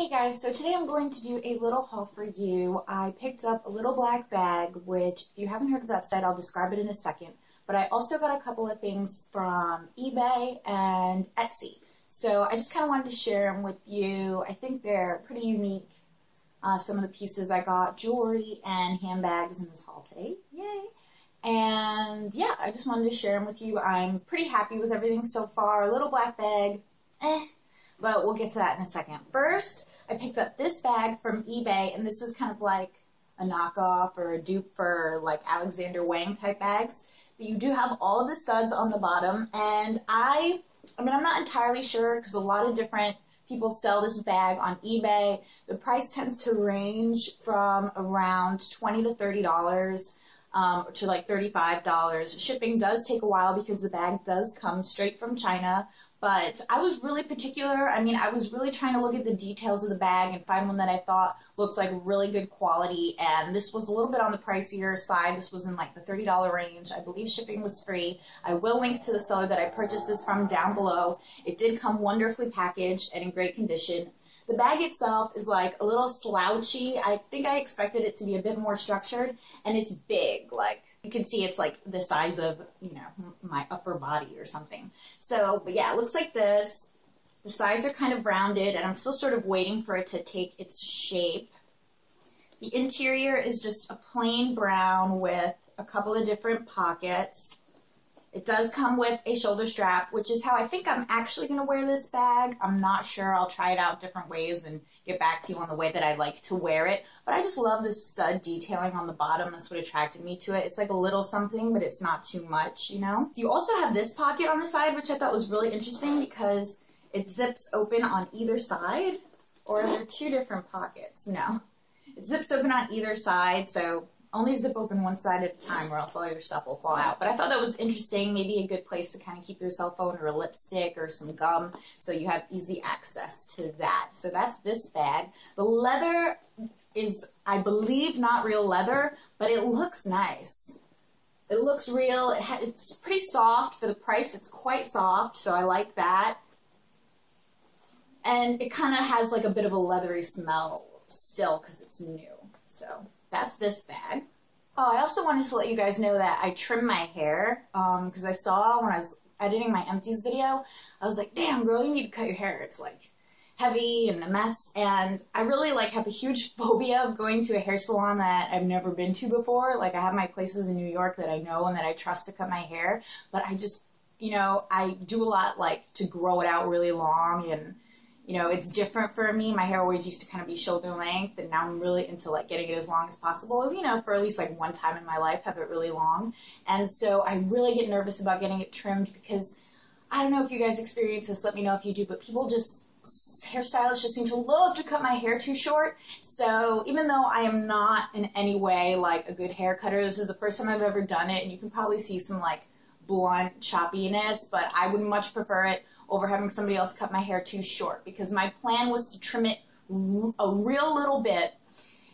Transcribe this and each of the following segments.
Hey guys, so today I'm going to do a little haul for you. I picked up a little black bag, which if you haven't heard of that site, I'll describe it in a second. But I also got a couple of things from eBay and Etsy. So I just kind of wanted to share them with you. I think they're pretty unique. Some of the pieces I got, jewelry and handbags in this haul today. Yay! And yeah, I just wanted to share them with you. I'm pretty happy with everything so far. A little black bag, but we'll get to that in a second. First, I picked up this bag from eBay, and this is kind of like a knockoff or a dupe for like Alexander Wang type bags. You do have all of the studs on the bottom, and I mean, I'm not entirely sure because a lot of different people sell this bag on eBay. The price tends to range from around $20 to $30 to like $35. Shipping does take a while because the bag does come straight from China. But I was really particular. I mean, I was really trying to look at the details of the bag and find one that I thought looks like really good quality. And this was a little bit on the pricier side. This was in like the $30 range. I believe shipping was free. I will link to the seller that I purchased this from down below. It did come wonderfully packaged and in great condition. The bag itself is like a little slouchy. I think I expected it to be a bit more structured, and it's big. Like, you can see it's like the size of, you know, my upper body or something. So, but yeah, it looks like this. The sides are kind of rounded, and I'm still sort of waiting for it to take its shape. The interior is just a plain brown with a couple of different pockets. It does come with a shoulder strap, which is how I think I'm actually going to wear this bag. I'm not sure. I'll try it out different ways and get back to you on the way that I like to wear it. But I just love this stud detailing on the bottom. That's what attracted me to it. It's like a little something, but it's not too much, you know? You also have this pocket on the side, which I thought was really interesting because it zips open on either side. Or are there two different pockets? No. It zips open on either side, so only zip open one side at a time or else all your stuff will fall out. But I thought that was interesting, maybe a good place to kind of keep your cell phone or a lipstick or some gum so you have easy access to that. So that's this bag. The leather is, I believe, not real leather, but it looks nice. It looks real. It's pretty soft. For the price, it's quite soft, so I like that. And it kind of has like a bit of a leathery smell still because it's new. So that's this bag. Oh, I also wanted to let you guys know that I trimmed my hair because I saw when I was editing my empties video, I was like, damn girl, you need to cut your hair. It's like heavy and a mess, and I really like have a huge phobia of going to a hair salon that I've never been to before. Like, I have my places in New York that I know and that I trust to cut my hair, but I just, you know, I do a lot like to grow it out really long, and you know, it's different for me. My hair always used to kind of be shoulder length, and now I'm really into like getting it as long as possible, you know, for at least like one time in my life, have it really long. And so I really get nervous about getting it trimmed because I don't know if you guys experience this, let me know if you do, but people just, hairstylists just seem to love to cut my hair too short. So even though I am not in any way like a good hair cutter, this is the first time I've ever done it, and you can probably see some like blunt choppiness, but I would much prefer it over having somebody else cut my hair too short, because my plan was to trim it a real little bit,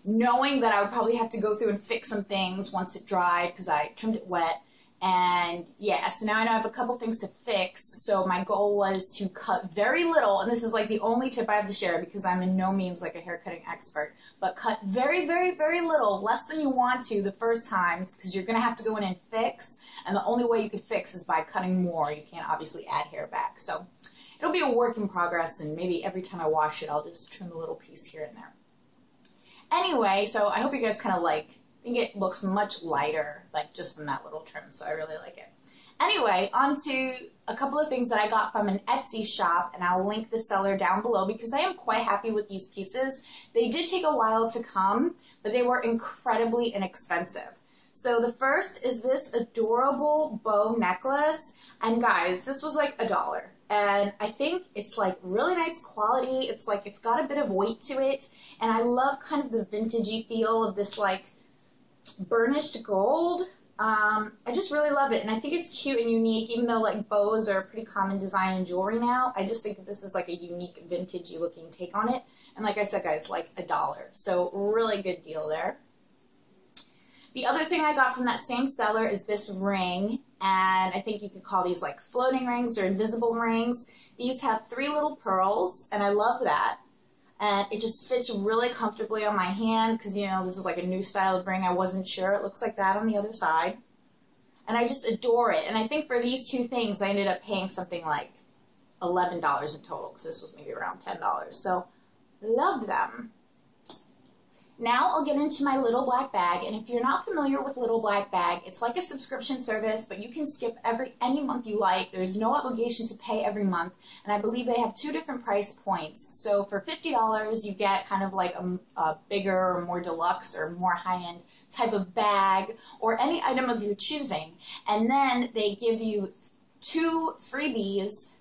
knowing that I would probably have to go through and fix some things once it dried because I trimmed it wet. And yeah, so now I know I have a couple things to fix. So my goal was to cut very little, and this is like the only tip I have to share because I'm in no means like a hair cutting expert, but cut very, very, very little, less than you want to the first time, because you're going to have to go in and fix, and the only way you could fix is by cutting more. You can't obviously add hair back. So it'll be a work in progress, and maybe every time I wash it, I'll just trim a little piece here and there. Anyway, so I hope you guys kind of like, I think it looks much lighter, like just from that little trim, so I really like it. Anyway, on to a couple of things that I got from an Etsy shop, and I'll link the seller down below because I am quite happy with these pieces. They did take a while to come, but they were incredibly inexpensive. So the first is this adorable bow necklace, and guys, this was like $1. And I think it's like really nice quality. It's like, it's got a bit of weight to it, and I love kind of the vintagey feel of this like burnished gold. I just really love it, and I think it's cute and unique, even though like bows are a pretty common design in jewelry now. I just think that this is like a unique vintagey looking take on it, and like I said guys, like $1, so really good deal there. The other thing I got from that same seller is this ring, and I think you could call these like floating rings or invisible rings. These have 3 little pearls, and I love that. and it just fits really comfortably on my hand because, you know, this was like a new style of ring. I wasn't sure. It looks like that on the other side. And I just adore it. And I think for these two things, I ended up paying something like $11 in total because this was maybe around $10. So, love them. Now I'll get into my Little Black Bag, and if you're not familiar with Little Black Bag, it's like a subscription service, but you can skip any month you like. There's no obligation to pay every month, and I believe they have 2 different price points. So for $50, you get kind of like a bigger or more deluxe or more high-end type of bag or any item of your choosing, and then they give you 2 freebies,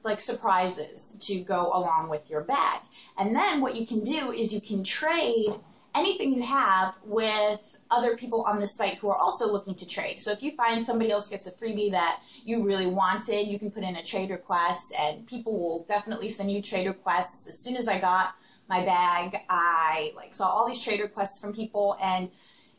like surprises to go along with your bag. And then what you can do is you can trade anything you have with other people on the site who are also looking to trade. So if you find somebody else gets a freebie that you really wanted, you can put in a trade request, and people will definitely send you trade requests. As soon as I got my bag, I saw all these trade requests from people, and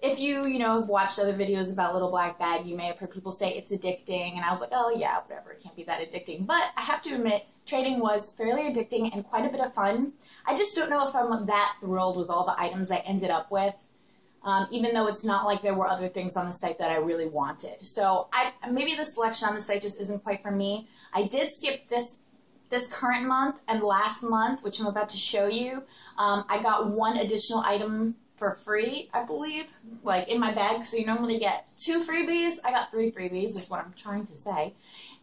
if you have watched other videos about Little Black Bag, you may have heard people say it's addicting, and I was like, oh yeah, whatever, it can't be that addicting. But I have to admit, trading was fairly addicting and quite a bit of fun. I just don't know if I'm that thrilled with all the items I ended up with, even though it's not like there were other things on the site that I really wanted. So maybe the selection on the site just isn't quite for me. I did skip this current month and last month, which I'm about to show you. I got 1 additional item for free, I believe, like in my bag. So you normally get 2 freebies. I got 3 freebies is what I'm trying to say.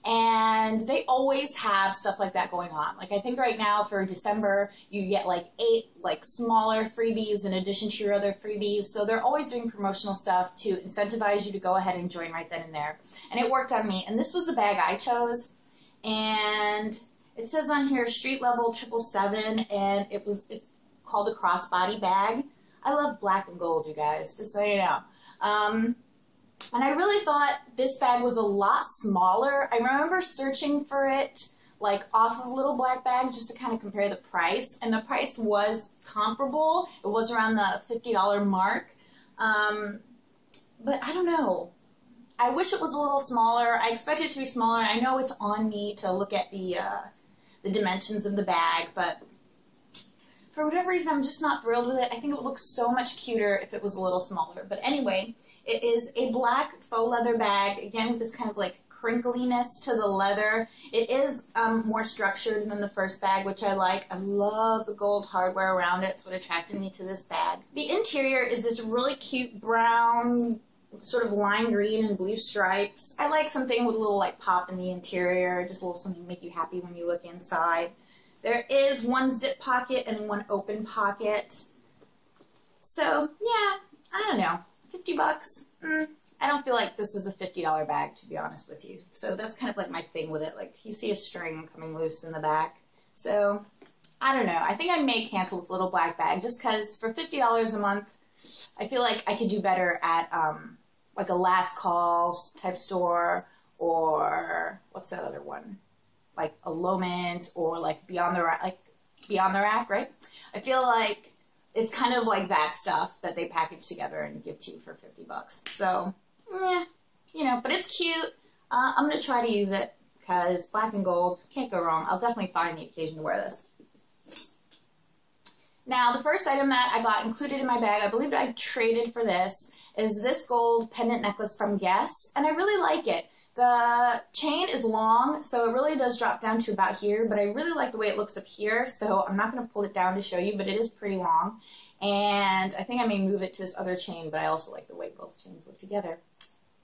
And they always have stuff like that going on. Like I think right now for December, you get like 8 smaller freebies in addition to your other freebies. So they're always doing promotional stuff to incentivize you to go ahead and join right then and there. And it worked on me. And this was the bag I chose. And it says on here street level 777, and it's called a crossbody bag. I love black and gold, you guys, just so you know. And I really thought this bag was a lot smaller. I remember searching for it like off of Little Black Bag just to kind of compare the price, and the price was comparable. It was around the $50 mark. But I don't know. I wish it was a little smaller. I expected it to be smaller. I know it's on me to look at the dimensions of the bag, but for whatever reason, I'm just not thrilled with it. I think it would look so much cuter if it was a little smaller. But anyway, it is a black faux leather bag, again with this kind of like crinkliness to the leather. It is more structured than the first bag, which I like. I love the gold hardware around it. It's what attracted me to this bag. The interior is this really cute brown, sort of lime green and blue stripes. I like something with a little like pop in the interior, just a little something to make you happy when you look inside. There is 1 zip pocket and 1 open pocket. So, yeah, I don't know. 50 bucks? I don't feel like this is a $50 bag, to be honest with you. So that's kind of like my thing with it. Like, you see a string coming loose in the back. So, I don't know. I think I may cancel with Little Black Bag just because for $50 a month, I feel like I could do better at, like a Last Call type store, or what's that other one? Like a Lomans, or like Beyond the Rack, right? I feel like it's kind of like that stuff that they package together and give to you for 50 bucks. So, but it's cute. I'm going to try to use it because black and gold, can't go wrong. I'll definitely find the occasion to wear this. Now, the first item that I got included in my bag, I believe that I traded for this, is this gold pendant necklace from Guess, and I really like it. The chain is long, so it really does drop down to about here, but I really like the way it looks up here, so I'm not going to pull it down to show you, but it is pretty long. And I think I may move it to this other chain, but I also like the way both chains look together.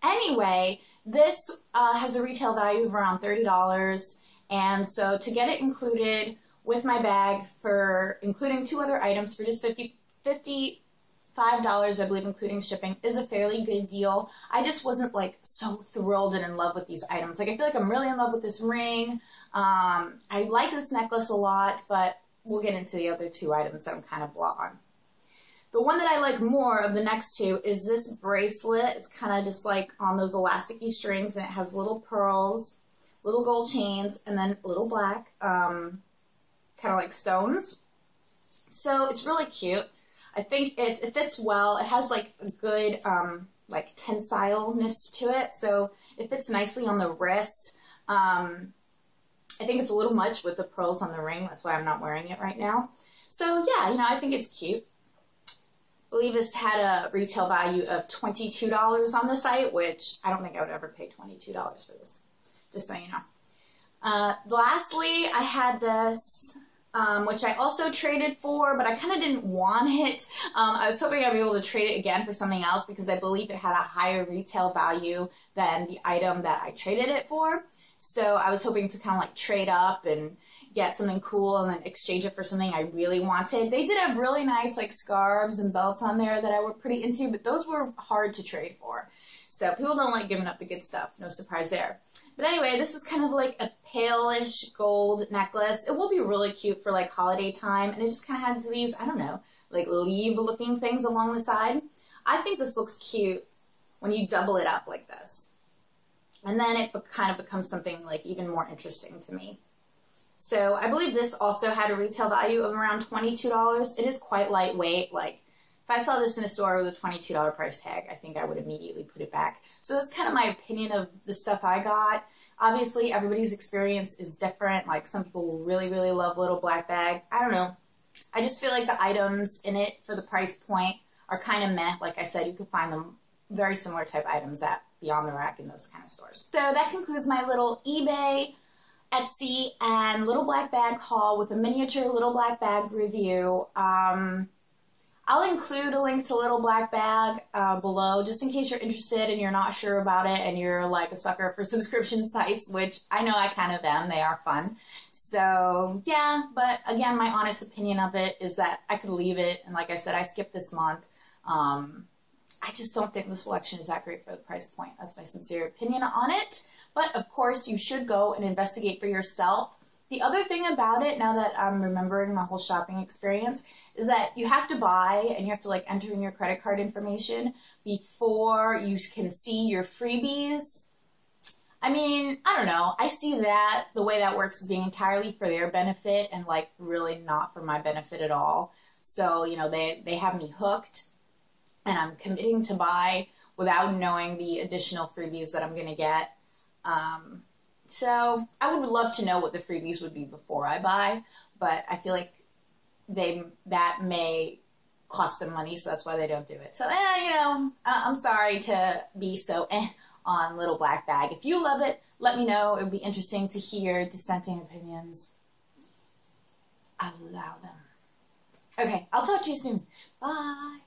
Anyway, this has a retail value of around $30, and so to get it included with my bag, for including 2 other items for just $55, I believe, including shipping, is a fairly good deal. I just wasn't like so thrilled and in love with these items. Like, I feel like I'm really in love with this ring. I like this necklace a lot, but we'll get into the other 2 items that I'm kind of blah on. The one that I like more of the next 2 is this bracelet. It's kind of just like on those elasticy strings, and it has little pearls, little gold chains, and then little black, kind of like stones. So it's really cute. I think it fits well. It has like a good like tensileness to it, so it fits nicely on the wrist. I think it's a little much with the pearls on the ring. That's why I'm not wearing it right now. So yeah, I think it's cute. I believe this had a retail value of $22 on the site, which I don't think I would ever pay $22 for this, just so you know. Lastly, I had this, which I also traded for, but I kind of didn't want it. I was hoping I'd be able to trade it again for something else because I believe it had a higher retail value than the item that I traded it for. So I was hoping to kind of like trade up and get something cool and then exchange it for something I really wanted. They did have really nice like scarves and belts on there that I were pretty into, but those were hard to trade for. So people don't like giving up the good stuff. No surprise there. But anyway, this is kind of like a palish gold necklace. It will be really cute for like holiday time. And it just kind of has these, I don't know, like leaf looking things along the side. I think this looks cute when you double it up like this. And then it kind of becomes something like even more interesting to me. So I believe this also had a retail value of around $22. It is quite lightweight. Like if I saw this in a store with a $22 price tag, I think I would immediately put it back. So that's kind of my opinion of the stuff I got. Obviously, everybody's experience is different. Like some people will really, really love Little Black Bag. I don't know. I just feel like the items in it for the price point are kind of meh. Like I said, you could find them very similar type items at Beyond the Rack in those kind of stores. So that concludes my little eBay, Etsy, and Little Black Bag haul with a miniature Little Black Bag review. I'll include a link to Little Black Bag below just in case you're interested and you're not sure about it and you're like a sucker for subscription sites, which I know I kind of am. They are fun. So yeah, but again, my honest opinion of it is that I could leave it. And like I said, I skipped this month. I just don't think the selection is that great for the price point. That's my sincere opinion on it. But of course, you should go and investigate for yourself. The other thing about it, now that I'm remembering my whole shopping experience, is that you have to buy and you have to like enter in your credit card information before you can see your freebies. I mean, I don't know. I see that the way that works is being entirely for their benefit and like really not for my benefit at all. So, they have me hooked. And I'm committing to buy without knowing the additional freebies that I'm going to get. So I would love to know what the freebies would be before I buy, but I feel like that may cost them money, so that's why they don't do it. So, I'm sorry to be so on Little Black Bag. If you love it, let me know. It would be interesting to hear dissenting opinions. I'll allow them. Okay, I'll talk to you soon. Bye.